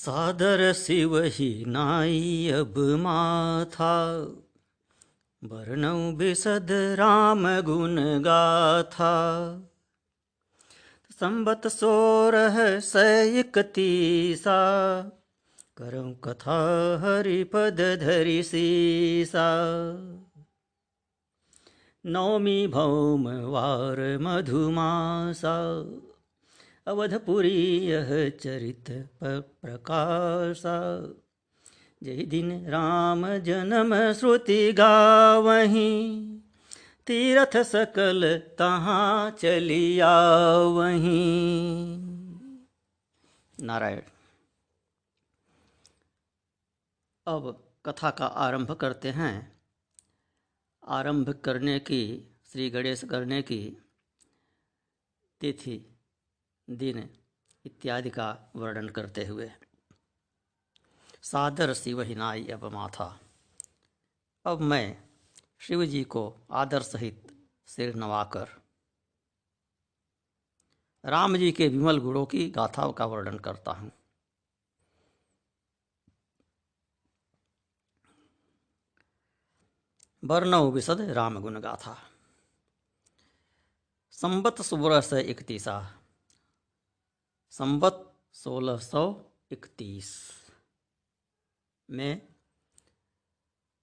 सादर शिव ही नाई अब माथा, वर्णौ बिसद राम गुण गाथा। संबत 1631, करऊं कथा हरिपद धरि सीसा। नौमी भौम वार मधुमासा, अवधपुरी यह चरित प्रकाशा। जय दिन राम जन्म श्रुति गावहीं, तीरथ सकल तहाँ चलिया वहीं। नारायण। अब कथा का आरंभ करते हैं। आरंभ करने की, श्री गणेश करने की तिथि, दिन इत्यादि का वर्णन करते हुए। सादर शिव ही नाई अब माथा। अब मैं शिव जी को आदर सहित सिर नवाकर राम जी के विमल गुणों की गाथा का वर्णन करता हूँ। वर्णौ विशद राम गुण गाथा। संबत 1631, संबत 1631 में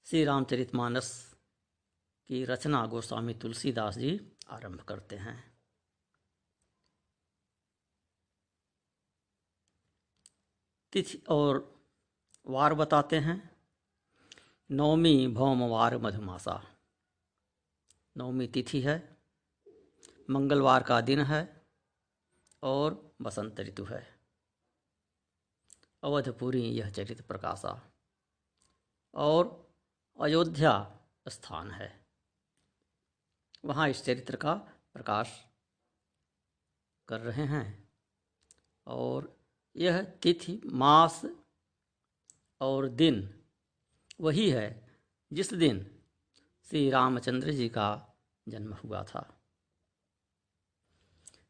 श्री रामचरितमानस की रचना गोस्वामी तुलसीदास जी आरंभ करते हैं। तिथि और वार बताते हैं। नौमी भौमवार मधुमासा। नौमी तिथि है, मंगलवार का दिन है और बसंत ऋतु है। अवधपुरी यह चरित प्रकाशा, और अयोध्या स्थान है, वहाँ इस चरित्र का प्रकाश कर रहे हैं। और यह तिथि, मास और दिन वही है जिस दिन श्री रामचंद्र जी का जन्म हुआ था।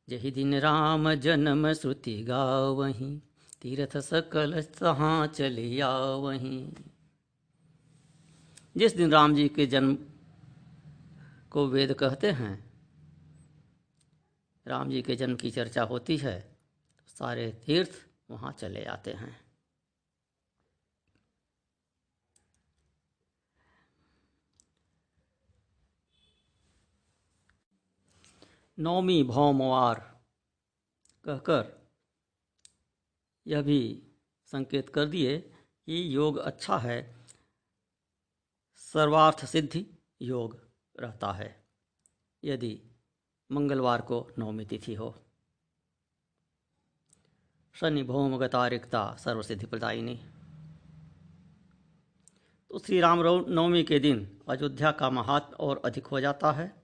जहि दिन राम जन्म श्रुति गावहीं, तीरथ सकल तहाँ चलिया वहीं। जिस दिन राम जी के जन्म को वेद कहते हैं, राम जी के जन्म की चर्चा होती है, सारे तीर्थ वहाँ चले आते हैं। नौमी भौमवार कहकर यह भी संकेत कर दिए कि योग अच्छा है, सर्वार्थ सिद्धि योग रहता है यदि मंगलवार को नौमी तिथि हो। शनि भौम गतारिक्ता सर्वसिद्धि प्रदायिनी। तो श्री राम नवमी के दिन अयोध्या का महात्म और अधिक हो जाता है,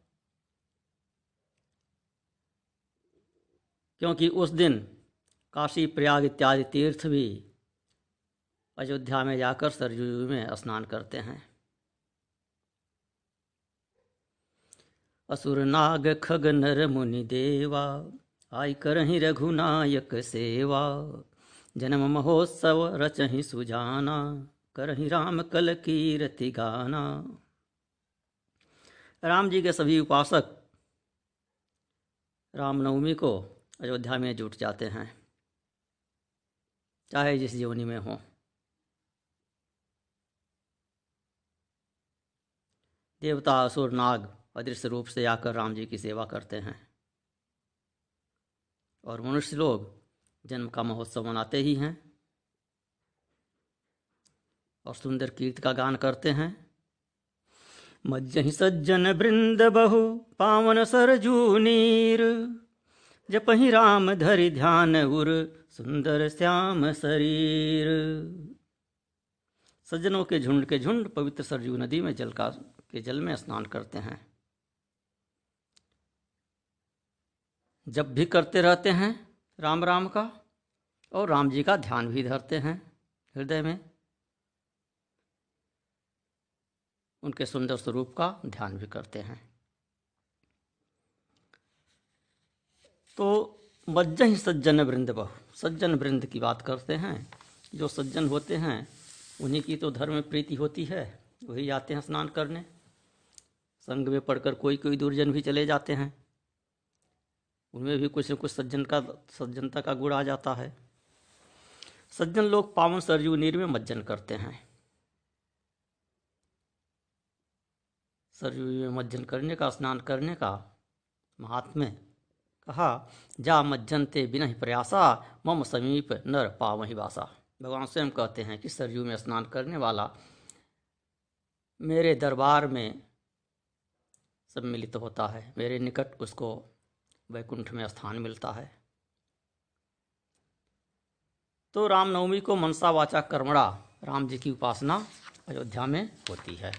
क्योंकि उस दिन काशी प्रयाग इत्यादि तीर्थ भी अयोध्या में जाकर सरयू में स्नान करते हैं। असुर नाग खग नर मुनि देवा, आई करहि रघुनायक सेवा। जन्म महोत्सव रचहि सुजाना, करहि राम कल कीरति गाना। राम जी के सभी उपासक रामनवमी को अयोध्या में जुट जाते हैं, चाहे जिस योनि में हो। देवता, असुर, नाग अदृश्य रूप से आकर राम जी की सेवा करते हैं, और मनुष्य लोग जन्म का महोत्सव मनाते ही हैं और सुंदर कीर्ति का गान करते हैं। मज्जहि सज्जन वृंद बहु, पावन सरजू नीर। जपहि राम धरि ध्यान उर, सुंदर श्याम शरीर। सज्जनों के झुंड पवित्र सरजू नदी में जल में स्नान करते हैं। जब भी करते रहते हैं राम राम का, और राम जी का ध्यान भी धरते हैं हृदय में, उनके सुंदर स्वरूप का ध्यान भी करते हैं। तो मज्जहि सज्जन वृंद बहु, सज्जन वृंद की बात करते हैं जो सज्जन होते हैं उन्हीं की तो धर्म में प्रीति होती है, वही आते हैं स्नान करने। संग में पढ़कर कोई कोई दुर्जन भी चले जाते हैं, उनमें भी कुछ न कुछ सज्जनता का गुण आ जाता है। सज्जन लोग पावन सरयू नीर में मज्जन करते हैं। सरयू में मज्जन करने का, स्नान करने का महात्म्य कहा, जा मज्जनते बिना ही प्रयासा मम समीप नर पावहि वासा। भगवान स्वयं कहते हैं कि सरयू में स्नान करने वाला मेरे दरबार में सम्मिलित होता है, मेरे निकट उसको वैकुंठ में स्थान मिलता है। तो रामनवमी को मनसा वाचा कर्मणा राम जी की उपासना अयोध्या में होती है।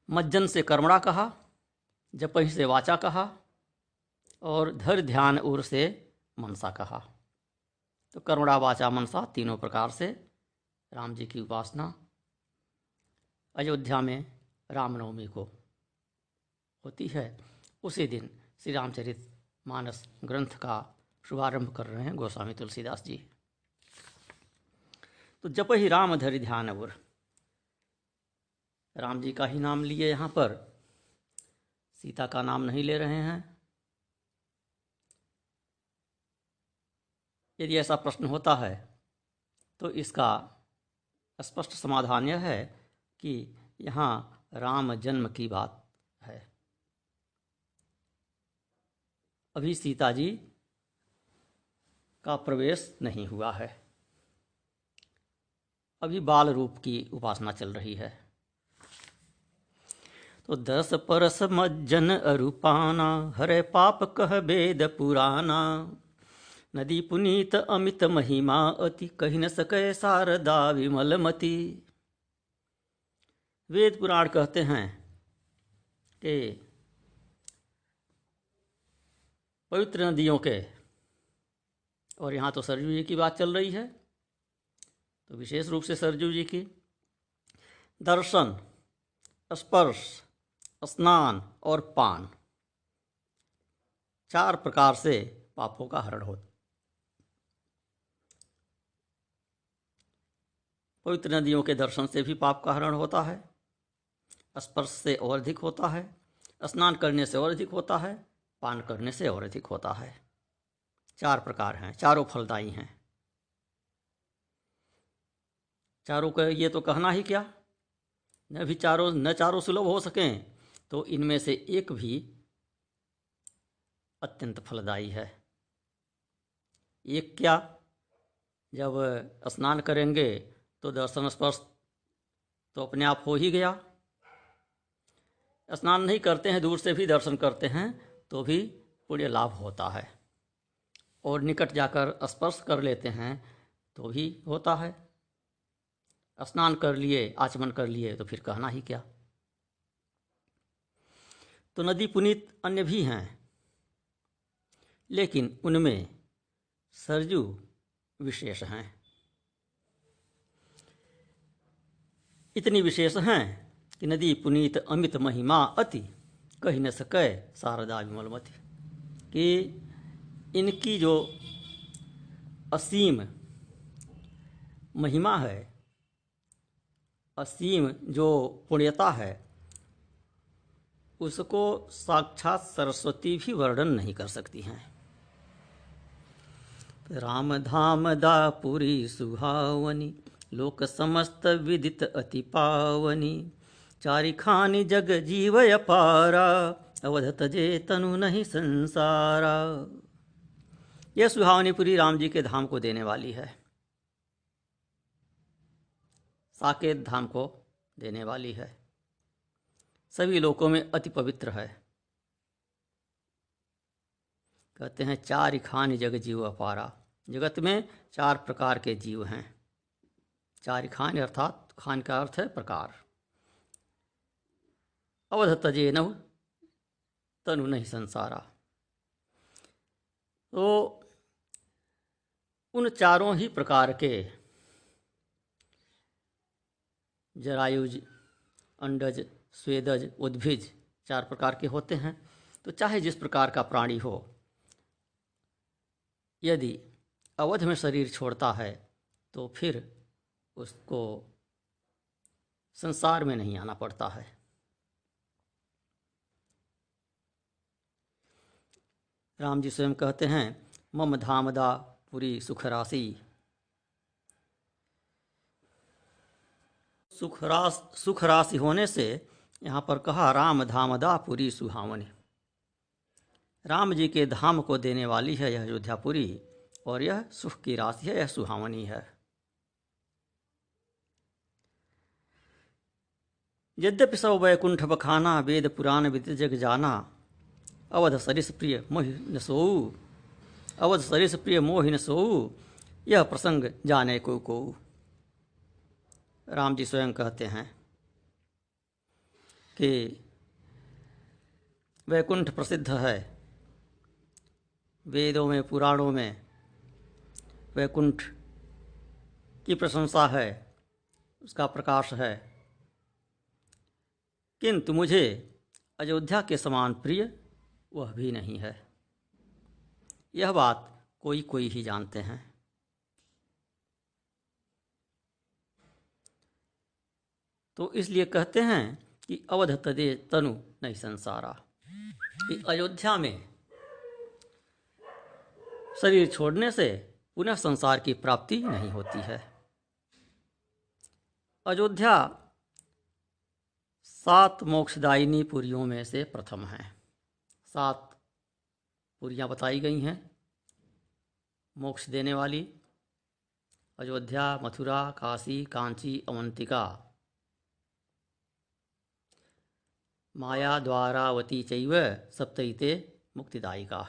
मज्जन से कर्मणा कहा, जपहि से वाचा कहा, और धर ध्यान उर से मनसा कहा। तो कर्मणा वाचा मनसा तीनों प्रकार से राम जी की उपासना अयोध्या में रामनवमी को होती है। उसी दिन श्री रामचरित मानस ग्रंथ का शुभारंभ कर रहे हैं गोस्वामी तुलसीदास जी। तो जप ही राम धरि ध्यान उर, राम जी का ही नाम लिए यहाँ पर, सीता का नाम नहीं ले रहे हैं। यदि ऐसा प्रश्न होता है तो इसका स्पष्ट समाधान यह है कि यहाँ राम जन्म की बात है। अभी सीता जी का प्रवेश नहीं हुआ है, अभी बाल रूप की उपासना चल रही है। तो 10 परस मज्जन अरूपाना, हरे पाप कह वेद पुराना। नदी पुनीत अमित महिमा अति, कही न सके शारदा विमलमति। वेद पुराण कहते हैं कि पवित्र नदियों के, और यहाँ तो सरजू जी की बात चल रही है, तो विशेष रूप से सरजू जी की दर्शन, स्पर्श, स्नान और पान 4 प्रकार से पापों का हरण होता। पवित्र नदियों के दर्शन से भी पाप का हरण होता है, स्पर्श से और अधिक होता है, स्नान करने से और अधिक होता है, पान करने से और अधिक होता है। 4 प्रकार हैं, चारों फलदायी हैं। चारों का ये तो कहना ही क्या, न चारों सुलभ हो सकें तो इनमें से एक भी अत्यंत फलदायी है। एक क्या, जब स्नान करेंगे तो दर्शन स्पर्श तो अपने आप हो ही गया। स्नान नहीं करते हैं, दूर से भी दर्शन करते हैं तो भी पुण्य लाभ होता है, और निकट जाकर स्पर्श कर लेते हैं तो भी होता है। स्नान कर लिए, आचमन कर लिए तो फिर कहना ही क्या। तो नदी पुनीत अन्य भी हैं, लेकिन उनमें सरजू विशेष हैं। इतनी विशेष हैं कि नदी पुनीत अमित महिमा अति, कही न सके शारदा विमलमति, कि इनकी जो असीम महिमा है, असीम जो पुण्यता है, उसको साक्षात सरस्वती भी वर्णन नहीं कर सकती हैं। राम धाम दापुरी सुहावनी, लोक समस्त विदित अति पावनी। चारिखानि जग जीव अपारा, अवध तजे तनु नहीं संसारा। यह सुहावनीपुरी राम जी के धाम को देने वाली है, साकेत धाम को देने वाली है, सभी लोकों में अति पवित्र है। कहते हैं 4 खान जग जीव अपारा, जगत में 4 प्रकार के जीव हैं। 4 खान अर्थात खान का अर्थ है प्रकार। अवध तजे न तनु नहीं संसारा। तो उन चारों ही प्रकार के जरायुज, अंडज, स्वेदज, उद्भिज 4 प्रकार के होते हैं। तो चाहे जिस प्रकार का प्राणी हो, यदि अवध में शरीर छोड़ता है तो फिर उसको संसार में नहीं आना पड़ता है। राम जी स्वयं कहते हैं, मम धामदा पुरी सुख राशि। सुख राशि होने से यहाँ पर कहा राम धामदा पुरी सुहावनी। राम जी के धाम को देने वाली है यह अयोध्यापुरी, और यह सुख की राशि है, यह सुहावनी है। यद्यपि सब वैकुंठ बखाना, वेद पुराण विदित जग जाना, अवध सरिस प्रिय मोहि न सोऊ, अवध सरिस प्रिय मोहि न सोऊ, यह प्रसंग जाने को। राम जी स्वयं कहते हैं कि वैकुंठ प्रसिद्ध है, वेदों में पुराणों में वैकुंठ की प्रशंसा है, उसका प्रकाश है, किंतु मुझे अयोध्या के समान प्रिय वह भी नहीं है। यह बात कोई कोई ही जानते हैं। तो इसलिए कहते हैं कि अवध तदे तनु नहीं संसारा, कि अयोध्या में शरीर छोड़ने से पुनः संसार की प्राप्ति नहीं होती है। अयोध्या 7 मोक्षदायिनी पुरियों में से प्रथम है। 7 पुरियां बताई गई हैं मोक्ष देने वाली, अयोध्या, मथुरा, काशी, कांची, अवंतिका, माया, द्वारावती चैव सप्तैते मुक्तिदायिका।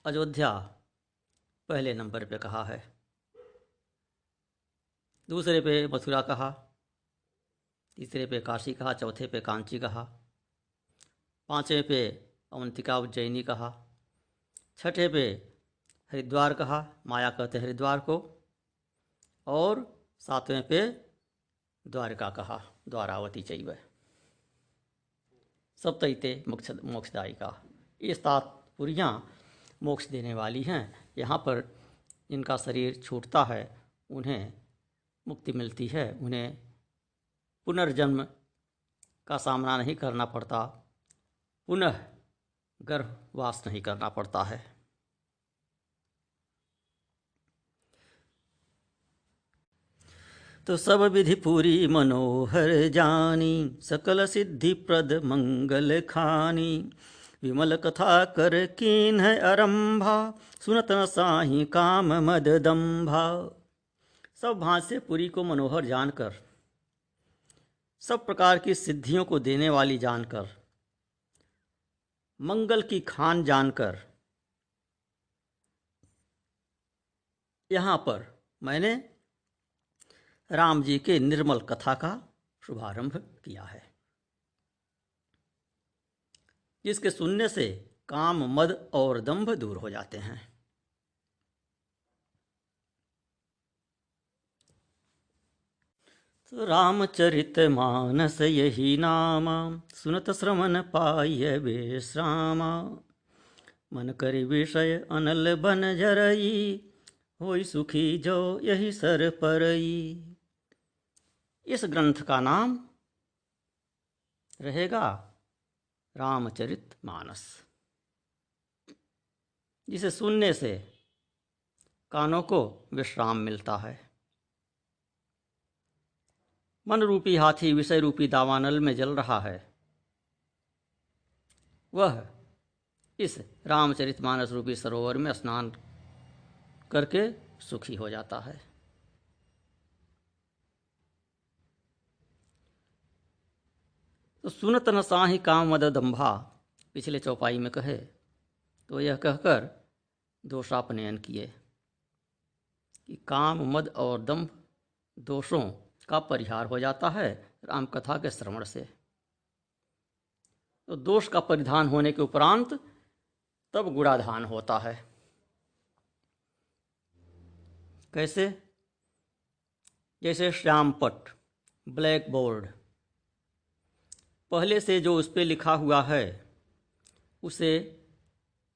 अयोध्या पहले नंबर पे कहा है, दूसरे पे मथुरा कहा, तीसरे पे काशी कहा, चौथे पे कांची कहा, पांचवें पे अवंतिका उज्जैनी कहा, छठे पे हरिद्वार कहा, माया कहते हरिद्वार को, और 7वें पे द्वारका कहा, द्वारावती चैव सप्तैते मोक्षदायिका। ये 7 पुरियां मोक्ष देने वाली हैं। यहाँ पर जिनका शरीर छूटता है उन्हें मुक्ति मिलती है, उन्हें पुनर्जन्म का सामना नहीं करना पड़ता, पुनः गर्भवास नहीं करना पड़ता है। तो सब विधि पूरी मनोहर जानी, सकल सिद्धि प्रद मंगल खानी, विमल कथा कर कीन है आरंभा, सुनत न साही काम मद दंभा। सब भांति से पुरी को मनोहर जानकर, सब प्रकार की सिद्धियों को देने वाली जानकर, मंगल की खान जानकर, यहाँ पर मैंने राम जी के निर्मल कथा का शुभारंभ किया है, जिसके सुनने से काम, मद और दंभ दूर हो जाते हैं। तो रामचरित मानस यही नामा, सुनत श्रवण पाय विश्रामा, मन करि विषय अनल बन जरई, होई सुखी जो यही सर परई। इस ग्रंथ का नाम रहेगा रामचरित मानस, जिसे सुनने से कानों को विश्राम मिलता है। मन रूपी हाथी विषय रूपी दावानल में जल रहा है, वह इस रामचरितमानस रूपी सरोवर में स्नान करके सुखी हो जाता है। तो सुनत न साहि काम मद दंभा, पिछले चौपाई में कहे तो यह कहकर दोषापनयन किए कि काम, मद और दंभ दोषों का परिहार हो जाता है राम कथा के श्रवण से। तो दोष का परिधान होने के उपरांत तब गुणाधान होता है। कैसे? जैसे श्यामपट, ब्लैक बोर्ड, पहले से जो उस पर लिखा हुआ है उसे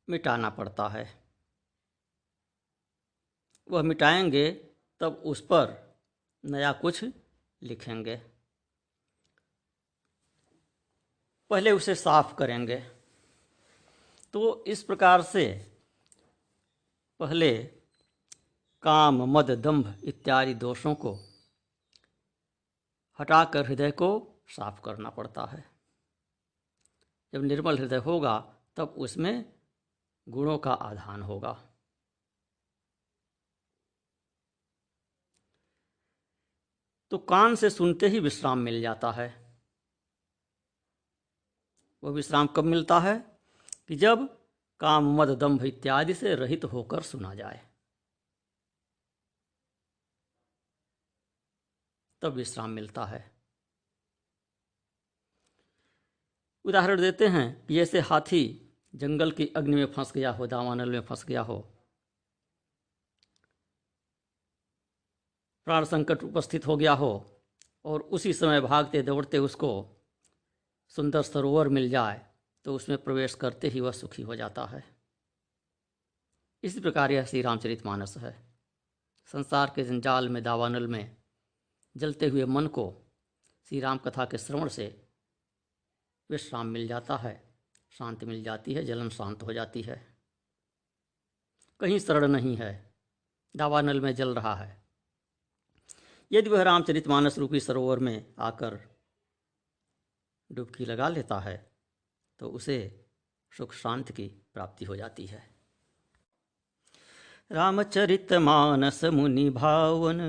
मिटाना पड़ता है। वह मिटाएंगे तब उस पर नया कुछ लिखेंगे। पहले उसे साफ करेंगे। तो इस प्रकार से पहले काम, मद, दंभ इत्यादि दोषों को हटाकर हृदय को साफ करना पड़ता है। जब निर्मल हृदय होगा तब उसमें गुणों का आधान होगा। तो कान से सुनते ही विश्राम मिल जाता है। वह विश्राम कब मिलता है? कि जब काम, मद, दंभ इत्यादि से रहित होकर सुना जाए, तब विश्राम मिलता है। उदाहरण देते हैं, जैसे हाथी जंगल की अग्नि में फंस गया हो, दावानल में फंस गया हो, प्राण संकट उपस्थित हो गया हो और उसी समय भागते दौड़ते उसको सुंदर सरोवर मिल जाए तो उसमें प्रवेश करते ही वह सुखी हो जाता है। इसी प्रकार यह श्री रामचरितमानस है। संसार के जंजाल में, दावानल में जलते हुए मन को श्री राम कथा के श्रवण से विश्राम मिल जाता है, शांति मिल जाती है, जलन शांत हो जाती है। कहीं शरण नहीं है, दावानल में जल रहा है। यदि वह रामचरितमानस रूपी सरोवर में आकर डुबकी लगा लेता है तो उसे सुख शांति की प्राप्ति हो जाती है। रामचरितमानस मुनि भावन,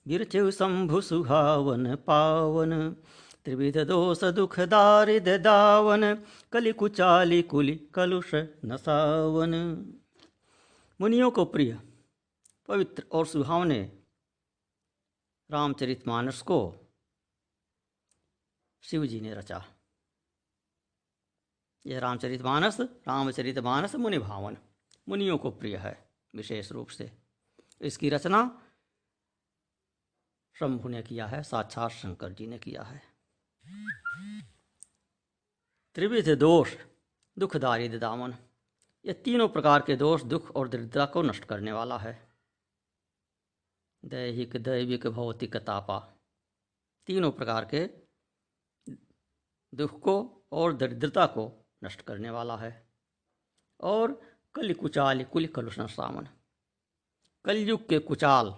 गिरचेउ शंभु सुहावन पावन, त्रिविध दोष दुख दारिद दावन, कलि कुचाली कुलि कलुष नसावन। मुनियों को प्रिय, पवित्र और सुहावने रामचरितमानस को शिव जी ने रचा। यह रामचरितमानस मुनि भावन, मुनियों को प्रिय है विशेष रूप से। इसकी रचना शंभु ने किया है, साक्षात शंकर जी ने किया है। त्रिविध दोष दुख दारिद्र दामन, ये तीनों प्रकार के दोष, दुख और दरिद्रता को नष्ट करने वाला है। दैहिक, दैविक, भौतिक, तापा, तीनों प्रकार के दुख को और दरिद्रता को नष्ट करने वाला है। और कलि कुचाल कुल कलुषण सामन, कलयुग के कुचाल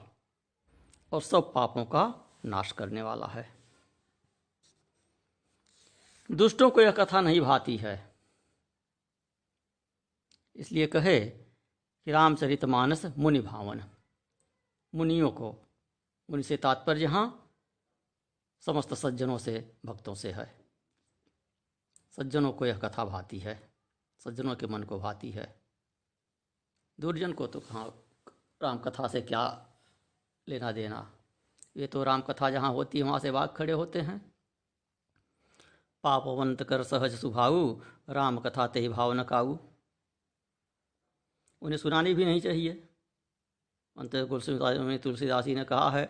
और सब पापों का नाश करने वाला है। दुष्टों को यह कथा नहीं भाती है, इसलिए कहे कि रामचरितमानस मुनि भावन, मुनियों को, मुनि से तात्पर्य यहाँ समस्त सज्जनों से, भक्तों से है। सज्जनों को यह कथा भाती है, सज्जनों के मन को भाती है। दुर्जन को तो कहाँ राम कथा से क्या लेना देना। ये तो राम कथा जहाँ होती है वहाँ से वाग खड़े होते हैं। पापवंत कर सहज सुभाऊ, राम कथा ते भाव न काऊ। उन्हें सुनानी भी नहीं चाहिए। अंत में तुलसीदास जी ने कहा है,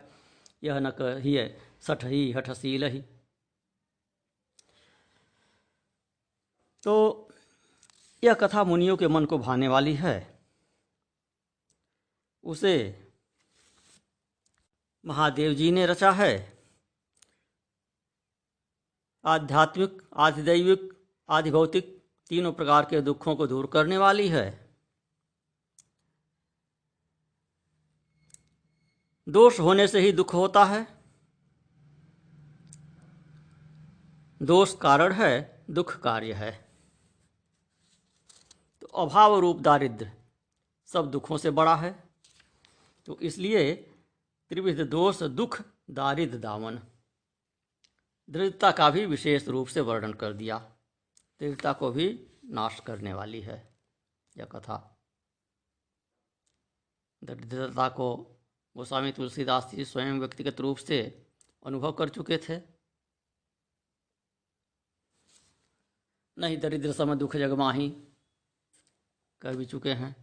यह न कहिए सठ ही हठशील ही। तो यह कथा मुनियों के मन को भाने वाली है। उसे महादेव जी ने रचा है। आध्यात्मिक, आधिदैविक, आधिभौतिक तीनों प्रकार के दुखों को दूर करने वाली है। दोष होने से ही दुख होता है। दोष कारण है, दुख कार्य है। तो अभाव रूप दारिद्र्य सब दुखों से बड़ा है। तो इसलिए त्रिविध दोष दुख दारिद्र दामन, दरिद्रता का भी विशेष रूप से वर्णन कर दिया। दरिद्रता को भी नाश करने वाली है यह कथा। दरिद्रता को गोस्वामी तुलसीदास जी स्वयं व्यक्तिगत रूप से अनुभव कर चुके थे। नहीं दरिद्र सम दुख जग माही कह भी चुके हैं।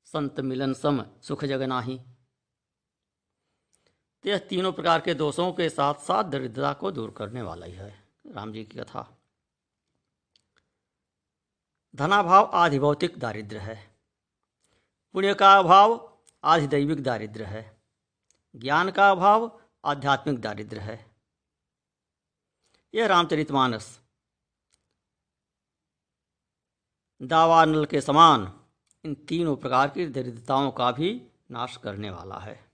संत मिलन सम सुख जग नाही। तो यह तीनों प्रकार के दोषों के साथ साथ दरिद्रता को दूर करने वाला ही है राम जी की कथा। धनाभाव आधि भौतिक दारिद्र्य है, पुण्य का अभाव आधि दैविक दारिद्र्य है, ज्ञान का अभाव आध्यात्मिक दारिद्र्य है। यह रामचरितमानस दावानल के समान इन तीनों प्रकार की दरिद्रताओं का भी नाश करने वाला है।